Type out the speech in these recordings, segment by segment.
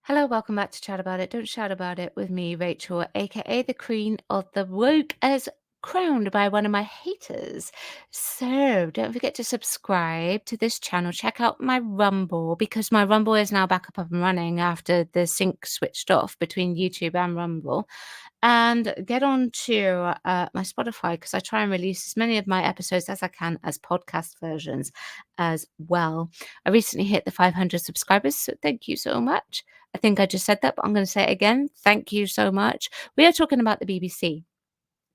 Hello, welcome back to Chat About It. Don't shout about it with me, Rachel, aka the Queen of the Woke, as crowned by one of my haters. So don't forget to subscribe to this channel. Check out my Rumble because my Rumble is now back up and running after the sync switched off between YouTube and Rumble. And get on to my Spotify because I try and release as many of my episodes as I can as podcast versions as well. I recently hit the 500 subscribers, so thank you so much. I think I just said that, but I'm going to say it again. Thank you so much. We are talking about the BBC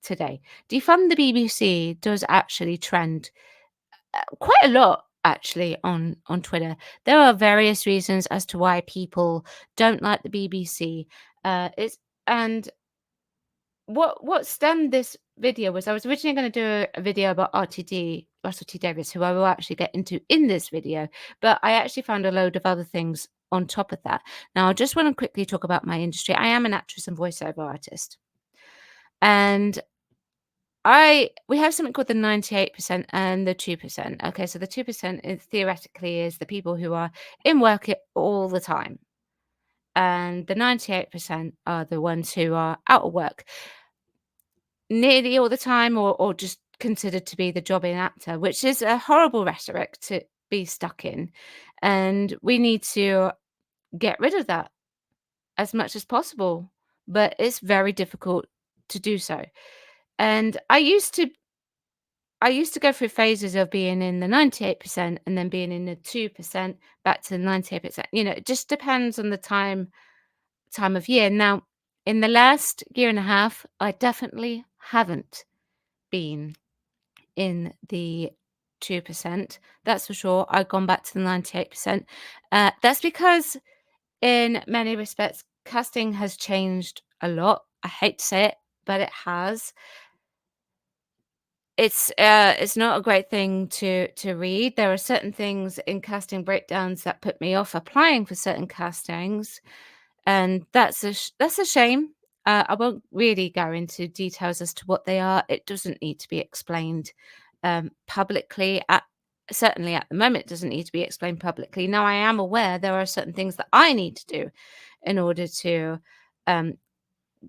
today. Defund the BBC does actually trend quite a lot actually on Twitter. There are various reasons as to why people don't like the BBC. It's and what stemmed this video was I was originally going to do a video about RTD, Russell T Davies, who I will actually get into in this video, but I actually found a load of other things on top of that. Now, I just want to quickly talk about my industry. I am an actress and voiceover artist, and we have something called the 98% and the 2%. Okay, so the 2% is theoretically is the people who are in work all the time, and the 98% are the ones who are out of work nearly all the time or just considered to be the jobbing actor, which is a horrible rhetoric to be stuck in. And we need to get rid of that as much as possible. But it's very difficult to do so. And I used to go through phases of being in the 98% and then being in the 2%, back to the 98%. It just depends on the time of year. Now, in the last year and a half, I definitely haven't been in the 2%. That's for sure. I've gone back to the 98%. That's because, in many respects, casting has changed a lot. I hate to say it, but it has. It's not a great thing to read. There are certain things in casting breakdowns that put me off applying for certain castings, and that's a shame. I won't really go into details as to what they are. It doesn't need to be explained publicly. Certainly at the moment, it doesn't need to be explained publicly. Now, I am aware there are certain things that I need to do in order to um,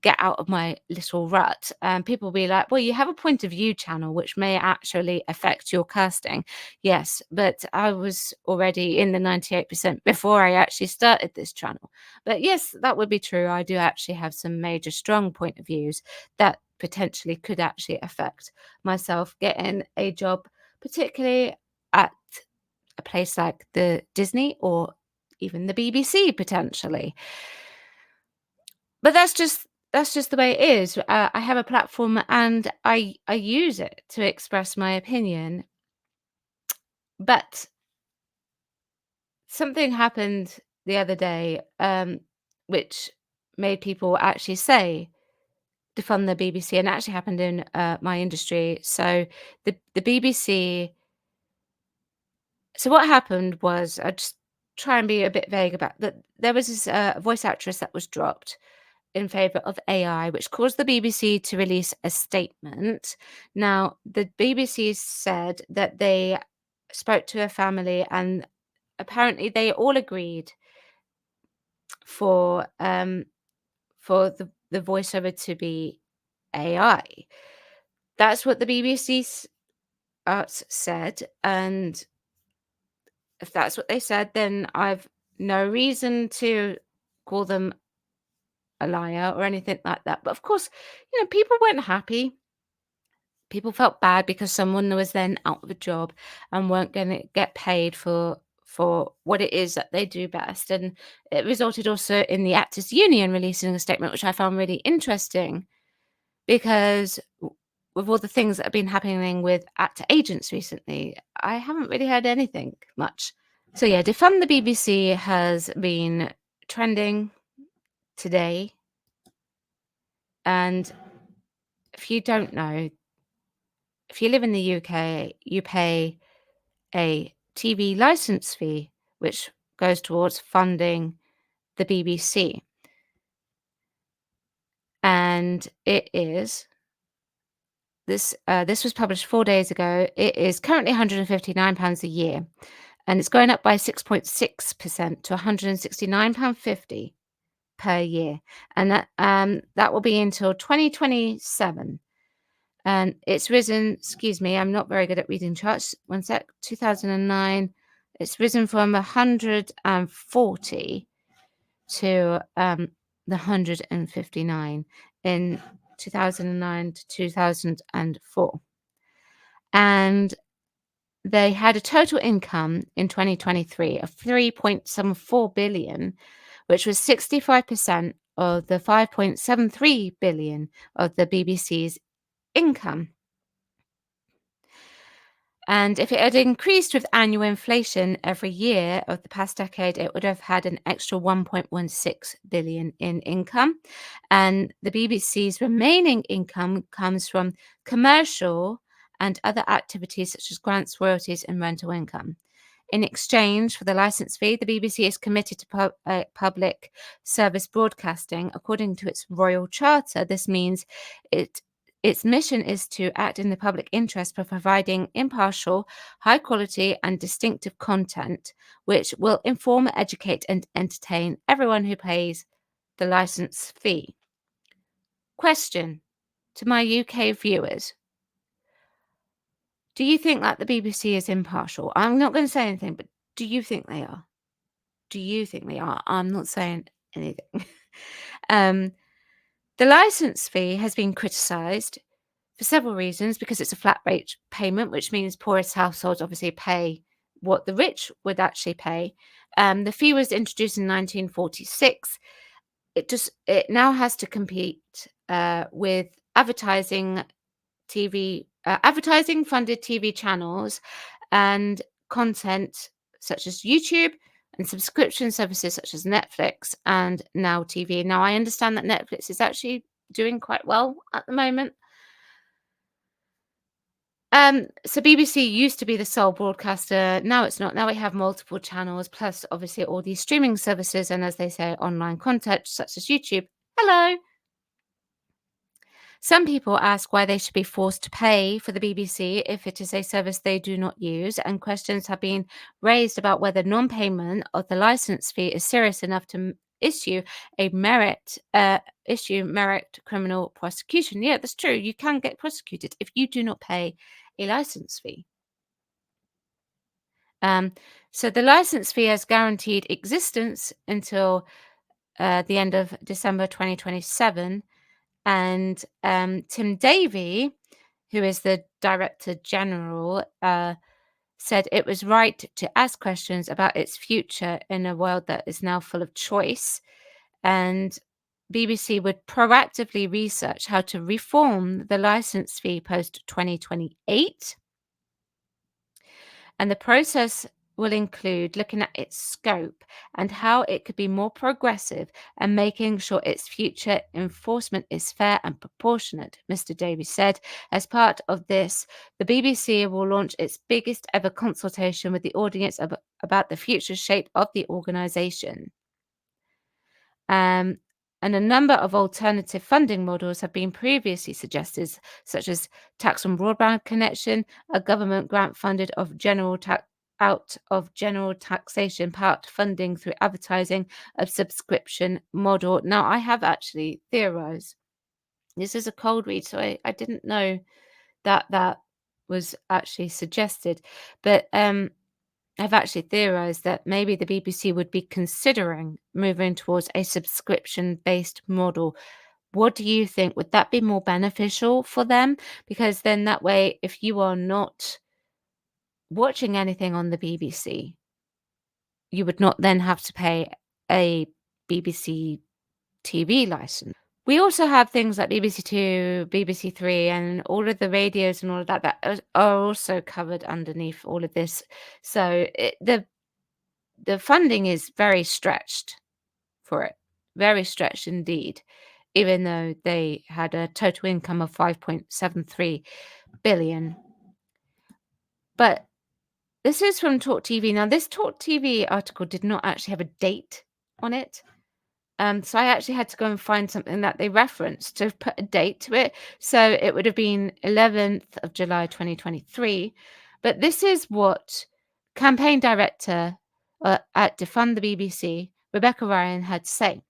get out of my little rut. People will be like, well, you have a point of view channel, which may actually affect your casting. Yes, but I was already in the 98% before I actually started this channel. But yes, that would be true. I do actually have some major strong point of views that potentially could actually affect myself getting a job, particularly at a place like the Disney or even the BBC potentially. But that's just the way it is. I have a platform and I use it to express my opinion. But something happened the other day, which made people actually say defund the BBC, and it actually happened in my industry. So the BBC. So what happened was I just try and be a bit vague about that. There was this voice actress that was dropped in favor of AI, which caused the BBC to release a statement. Now, the BBC said that they spoke to her family and apparently they all agreed for the voiceover to be AI. That's what the BBC said, and if that's what they said, then I've no reason to call them a liar or anything like that. But of course, people weren't happy. People felt bad because someone was then out of a job and weren't going to get paid for what it is that they do best. And it resulted also in the Actors Union releasing a statement, which I found really interesting because with all the things that have been happening with actor agents recently, I haven't really heard anything much. So yeah, Defund the BBC has been trending today. And if you don't know, if you live in the UK, you pay a TV license fee, which goes towards funding the BBC. And it is this was published 4 days ago. It is currently £159 a year, and it's going up by 6.6% to £169.50. per year, and that will be until 2027. And it's risen, excuse me, I'm not very good at reading charts. One sec, 2009. It's risen from 140 to the 159 in 2009 to 2004. And they had a total income in 2023 of 3.74 billion, which was 65% of the 5.73 billion of the BBC's income. And if it had increased with annual inflation every year of the past decade, it would have had an extra 1.16 billion in income. And the BBC's remaining income comes from commercial and other activities such as grants, royalties, and rental income. In exchange for the license fee, the BBC is committed to public service broadcasting. According to its royal charter, this means its mission is to act in the public interest by providing impartial, high quality, and distinctive content which will inform, educate, and entertain everyone who pays the license fee. Question to my UK viewers. Do you think that the BBC is impartial? I'm not going to say anything, but do you think they are? Do you think they are? I'm not saying anything. The license fee has been criticised for several reasons, because it's a flat rate payment, which means poorest households obviously pay what the rich would actually pay. The fee was introduced in 1946. It now has to compete with advertising funded TV channels and content such as YouTube and subscription services such as Netflix and Now TV. Now, I understand that Netflix is actually doing quite well at the moment. So BBC used to be the sole broadcaster. Now it's not. Now we have multiple channels, plus obviously all these streaming services and, as they say, online content such as YouTube. Hello. Some people ask why they should be forced to pay for the BBC if it is a service they do not use, and questions have been raised about whether non-payment of the license fee is serious enough to issue merit criminal prosecution. Yeah, that's true. You can get prosecuted if you do not pay a license fee. So the license fee has guaranteed existence until the end of December 2027. And Tim Davie, who is the Director General, said it was right to ask questions about its future in a world that is now full of choice. And BBC would proactively research how to reform the license fee post 2028. And the process will include looking at its scope and how it could be more progressive and making sure its future enforcement is fair and proportionate, Mr. Davies said. As part of this, the BBC will launch its biggest ever consultation with the audience about the future shape of the organisation. And a number of alternative funding models have been previously suggested, such as tax on broadband connection, a government grant funded out of general taxation, part funding through advertising, a subscription model. Now, I have actually theorized. This is a cold read, so I didn't know that was actually suggested. But I've actually theorized that maybe the BBC would be considering moving towards a subscription-based model. What do you think? Would that be more beneficial for them? Because then that way, if you are not watching anything on the BBC, you would not then have to pay a BBC TV license. We also have things like BBC Two, BBC Three, and all of the radios and all of that are also covered underneath all of this. So the funding is very stretched for it, very stretched indeed, even though they had a total income of 5.73 billion. But this is from Talk TV. Now, this Talk TV article did not actually have a date on it. So I actually had to go and find something that they referenced to put a date to it. So it would have been 11th of July 2023. But this is what campaign director at Defund the BBC, Rebecca Ryan, had to say.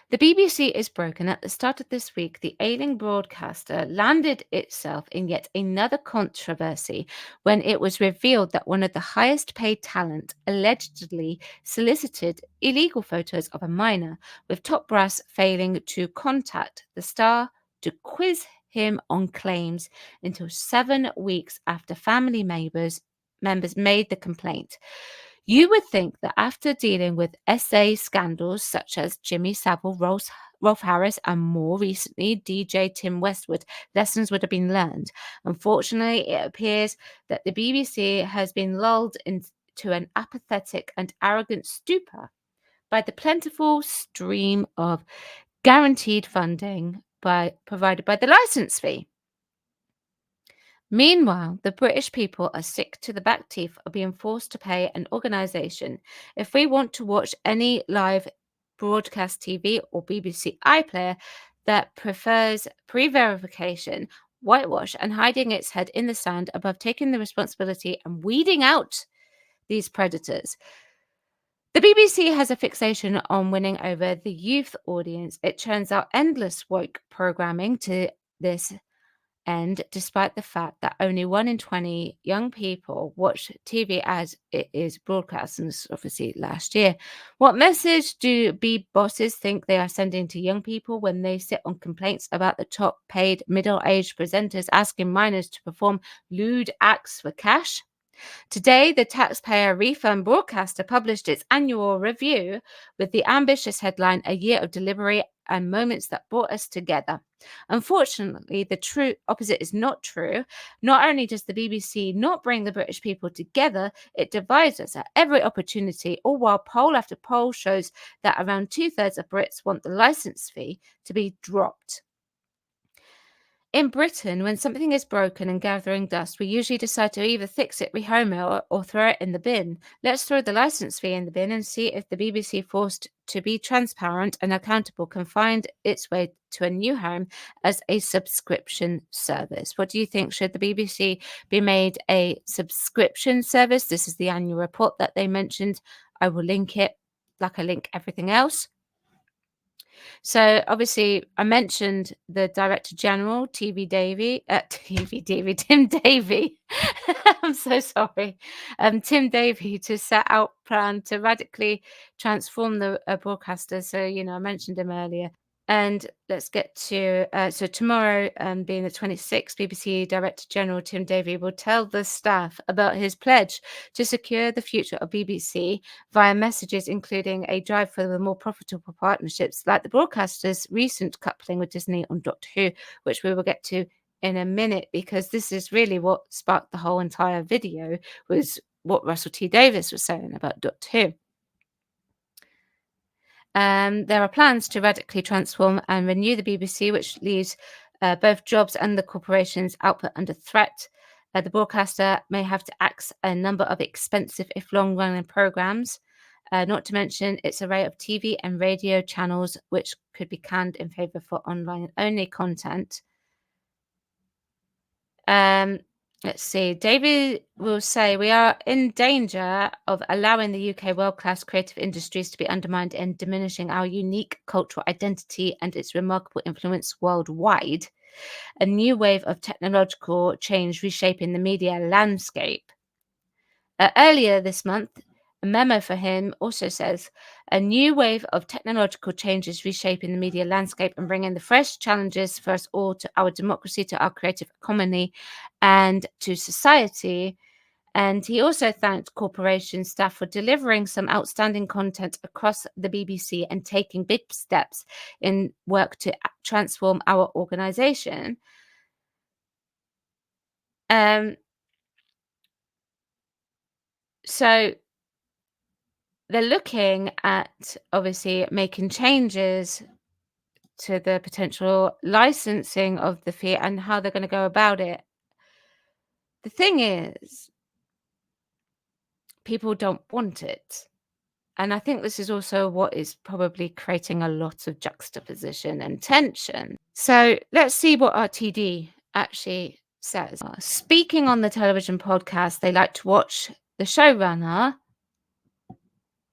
The BBC is broken. At the start of this week, the ailing broadcaster landed itself in yet another controversy when it was revealed that one of the highest paid talent allegedly solicited illegal photos of a minor, with top brass failing to contact the star to quiz him on claims until 7 weeks after family members made the complaint. You would think that after dealing with SA scandals such as Jimmy Savile, Rolf Harris, and more recently DJ Tim Westwood, lessons would have been learned. Unfortunately, it appears that the BBC has been lulled into an apathetic and arrogant stupor by the plentiful stream of guaranteed funding provided by the licence fee. Meanwhile, the British people are sick to the back teeth of being forced to pay an organisation. If we want to watch any live broadcast TV or BBC iPlayer that prefers pre-verification, whitewash, and hiding its head in the sand above taking the responsibility and weeding out these predators. The BBC has a fixation on winning over the youth audience. It churns out endless woke programming to this end, despite the fact that only 1 in 20 young people watch TV as it is broadcast, and this is obviously last year. What message do B bosses think they are sending to young people when they sit on complaints about the top paid middle-aged presenters asking minors to perform lewd acts for cash? Today, the taxpayer refund broadcaster published its annual review with the ambitious headline, "A Year of Delivery and Moments That Brought Us Together." Unfortunately, the true opposite is not true. Not only does the BBC not bring the British people together, it divides us at every opportunity, all while poll after poll shows that around 2/3 of Brits want the licence fee to be dropped. In Britain, when something is broken and gathering dust, we usually decide to either fix it, rehome it, or throw it in the bin. Let's throw the licence fee in the bin and see if the BBC, forced to be transparent and accountable, can find its way to a new home as a subscription service. What do you think? Should the BBC be made a subscription service? This is the annual report that they mentioned. I will link it like I link everything else. So obviously, I mentioned the Director General, Tim Davie. I'm so sorry. Tim Davie, to set out plan to radically transform the broadcaster. So, I mentioned him earlier. And let's get to so tomorrow, being the 26th, BBC Director General Tim Davie will tell the staff about his pledge to secure the future of BBC via messages including a drive for the more profitable partnerships, like the broadcaster's recent coupling with Disney on Doctor Who, which we will get to in a minute, because this is really what sparked the whole entire video, was what Russell T Davies was saying about Doctor Who. There are plans to radically transform and renew the BBC, which leaves both jobs and the corporation's output under threat. The broadcaster may have to axe a number of expensive, if long-running programs, not to mention its array of TV and radio channels, which could be canned in favour for online-only content. Let's see. David will say, "We are in danger of allowing the UK world-class creative industries to be undermined and diminishing our unique cultural identity and its remarkable influence worldwide. A new wave of technological change reshaping the media landscape." Earlier this month, a memo for him also says, "A new wave of technological changes reshaping the media landscape and bringing the fresh challenges for us all, to our democracy, to our creative economy, and to society." And he also thanked corporation staff for delivering some outstanding content across the BBC and taking big steps in work to transform our organisation. So they're looking at obviously making changes to the potential licensing of the fee and how they're going to go about it. The thing is, people don't want it. And I think this is also what is probably creating a lot of juxtaposition and tension. So let's see what RTD actually says. Speaking on the television podcast they like to watch, the showrunner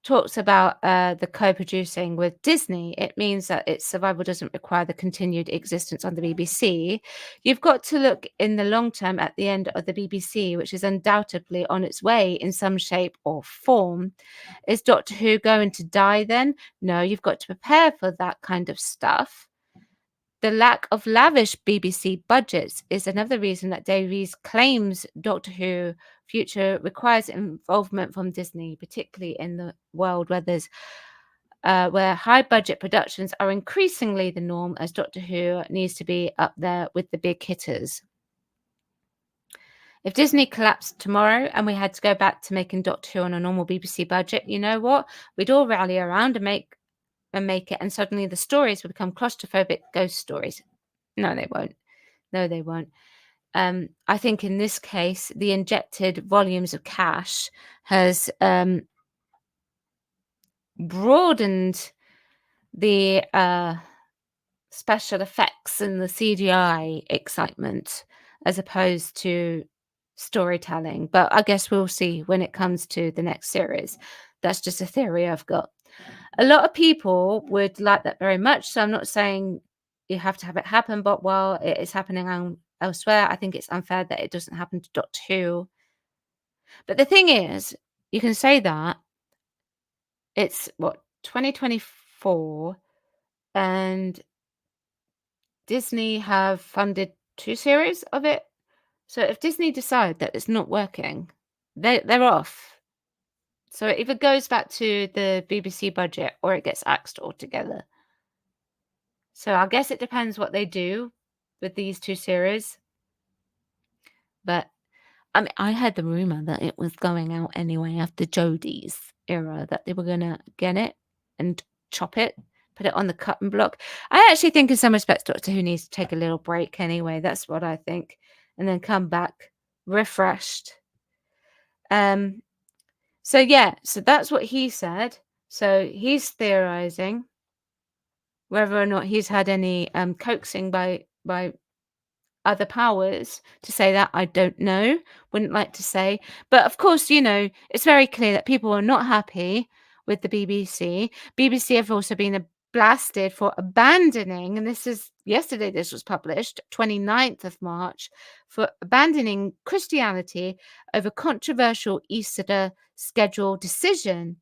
talks about the co-producing with Disney, it means that its survival doesn't require the continued existence on the BBC. You've got to look in the long term at the end of the BBC, which is undoubtedly on its way in some shape or form. Is Doctor Who going to die then? No, you've got to prepare for that kind of stuff. The lack of lavish BBC budgets is another reason that Davies claims Doctor Who future requires involvement from Disney, particularly in the world where high budget productions are increasingly the norm, as Doctor Who needs to be up there with the big hitters. If Disney collapsed tomorrow and we had to go back to making Doctor Who on a normal BBC budget, you know what? We'd all rally around and make it, and suddenly the stories would become claustrophobic ghost stories. No, they won't. No, they won't. I think in this case, the injected volumes of cash has broadened the special effects and the CGI excitement as opposed to storytelling. But I guess we'll see when it comes to the next series. That's just a theory I've got. A lot of people would like that very much. So I'm not saying you have to have it happen, but while it is happening elsewhere, I think it's unfair that it doesn't happen to Doctor Who. But the thing is, you can say that it's 2024, and Disney have funded 2 series of it. So if Disney decide that it's not working, they're off. So it either goes back to the BBC budget or it gets axed altogether. So I guess it depends what they do with these 2 series. But I mean, I heard the rumor that it was going out anyway after Jodie's era, that they were gonna get it and chop it, put it on the cutting block. I actually think in some respects Doctor Who needs to take a little break anyway. That's what I think, and then come back refreshed. So yeah, so that's what he said. So he's theorizing. Whether or not he's had any coaxing by other powers to say that, I don't know. Wouldn't like to say. But of course, it's very clear that people are not happy with the BBC. BBC have also been blasted for abandoning, and this is yesterday, this was published, 29th of March, for abandoning Christianity over controversial Easter schedule decision.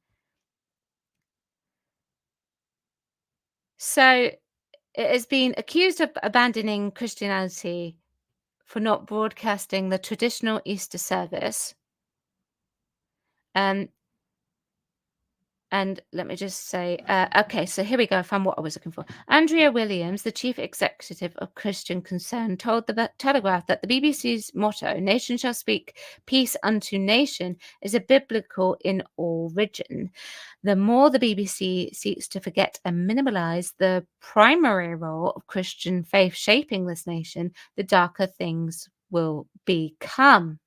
So it has been accused of abandoning Christianity for not broadcasting the traditional Easter service. And let me just say, okay, so here we go. I found what I was looking for. Andrea Williams, the chief executive of Christian Concern, told the Telegraph that the BBC's motto, "Nation shall speak peace unto nation," is a biblical in origin. The more the BBC seeks to forget and minimalize the primary role of Christian faith shaping this nation, the darker things will become.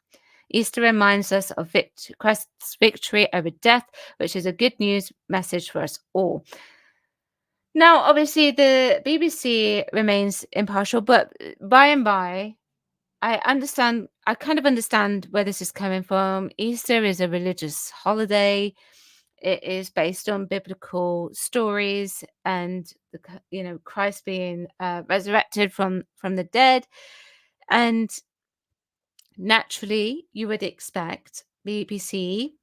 Easter reminds us of Christ's victory over death, which is a good news message for us all. Now, obviously, the BBC remains impartial, but by and by, I kind of understand where this is coming from. Easter is a religious holiday. It is based on biblical stories and Christ being resurrected from the dead, and naturally, you would expect BBC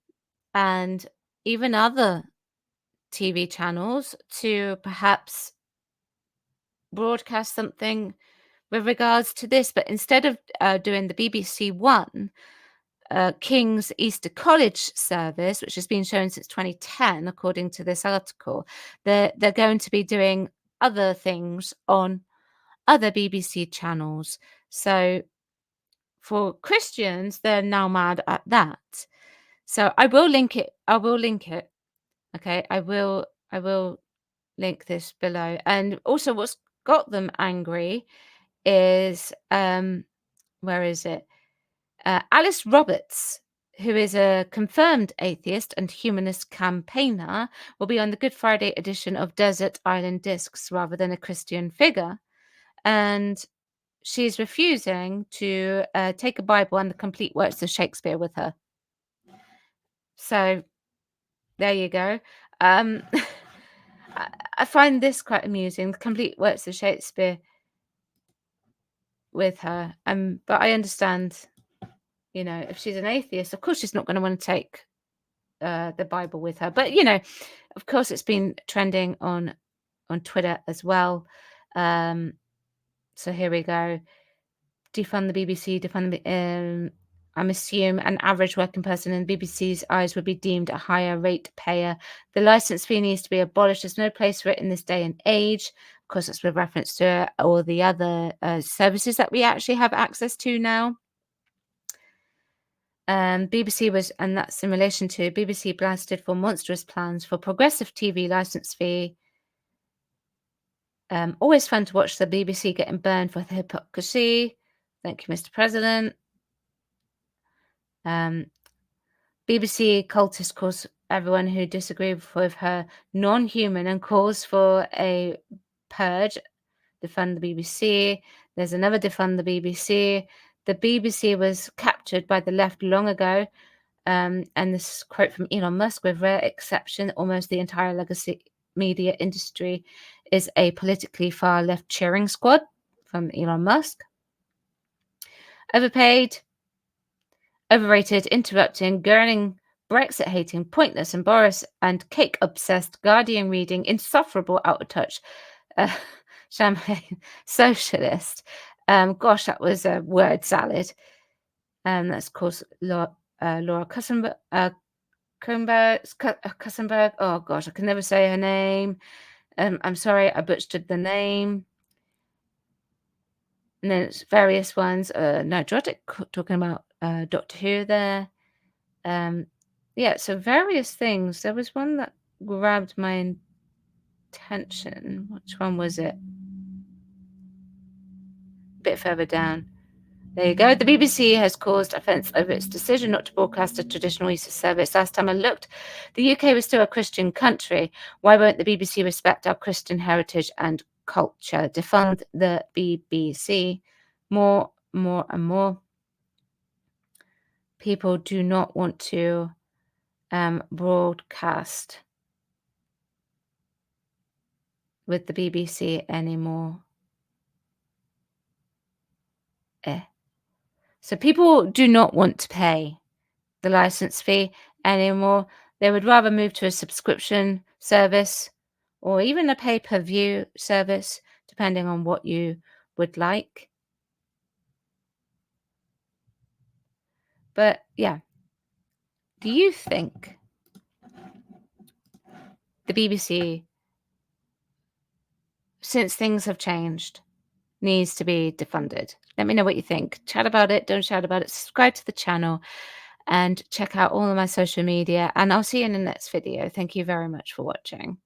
and even other TV channels to perhaps broadcast something with regards to this. But instead of doing the BBC One, King's Easter College service, which has been shown since 2010, according to this article, they're going to be doing other things on other BBC channels. So for Christians, they're now mad at that. So I will link it. Okay, I will link this below. And also what's got them angry is where is it? Alice Roberts, who is a confirmed atheist and humanist campaigner, will be on the Good Friday edition of Desert Island Discs rather than a Christian figure. And she's refusing to take a Bible and the complete works of Shakespeare with her. So There you go. Um, I I find this quite amusing, the complete works of Shakespeare with her, but I understand, if she's an atheist, of course she's not gonna wanna take, the Bible with her, but, of course, it's been trending on Twitter as well. Um, so here we go. Defund the BBC, defund the I'm assume an average working person in the BBC's eyes would be deemed a higher rate payer. The license fee needs to be abolished. There's no place for it in this day and age. Of course, it's with reference to all the other services that we actually have access to now. BBC was, and that's in relation to BBC blasted for monstrous plans for progressive TV license fee. Always fun to watch the BBC getting burned for hypocrisy. Thank you, Mr. President. BBC cultist calls everyone who disagrees with her non-human and calls for a purge. Defund the BBC. There's another defund the BBC. The BBC was captured by the left long ago. And this quote from Elon Musk: with rare exception, almost the entire legacy media industry is a politically far left cheering squad, from Elon Musk. Overpaid, overrated, interrupting, gurning, Brexit hating, pointless and Boris and cake obsessed, Guardian reading, insufferable, out of touch, champagne, socialist. Gosh, that was a word salad. That's of course Laura Kussenberg. Kussenberg. Oh gosh, I can never say her name. I'm sorry, I butchered the name. And then it's various ones. No, talking about Doctor Who there. Yeah, so various things. There was one that grabbed my attention. Which one was it? A bit further down. There you go. The BBC has caused offence over its decision not to broadcast a traditional Easter service. Last time I looked, the UK was still a Christian country. Why won't the BBC respect our Christian heritage and culture? Defund the BBC. More and more people do not want to broadcast with the BBC anymore. So people do not want to pay the license fee anymore. They would rather move to a subscription service or even a pay-per-view service, depending on what you would like. But yeah, do you think the BBC, since things have changed, needs to be defunded? Let me know what you think. Chat about it, don't shout about it. Subscribe to the channel and check out all of my social media. And I'll see you in the next video. Thank you very much for watching.